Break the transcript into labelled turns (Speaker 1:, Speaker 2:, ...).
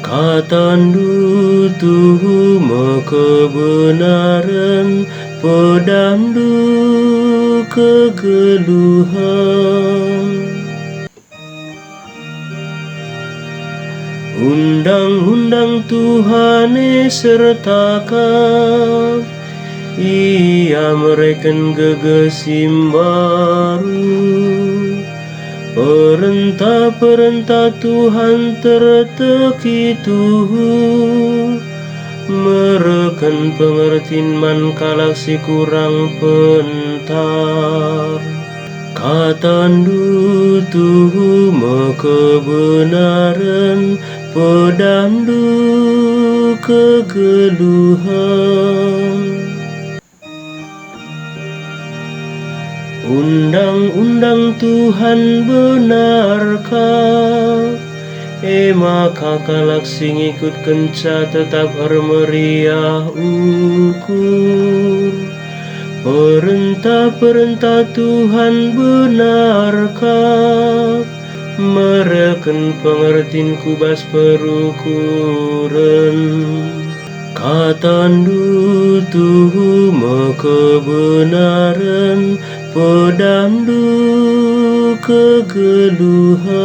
Speaker 1: Katandu tuhuma kebenaran, pedandu kegeluhan. Undang-undang Tuhane sertakan, ia mereken gegesim baru. Perintah-perintah Tuhan terteki tuhu, mereken pengertin man kalak si kurang pentar. Katandu tuhuma kebenaran, pedandu kegeluhan. Undang-undang Tuhan benarkah? Maka kalak sing ikut kenca tetap meriah ukur. Perintah-perintah Tuhan benarkah? Mereken pengertin kubas perukuran. Katandu tuhuma kebenaran, pedandu kegeluhan.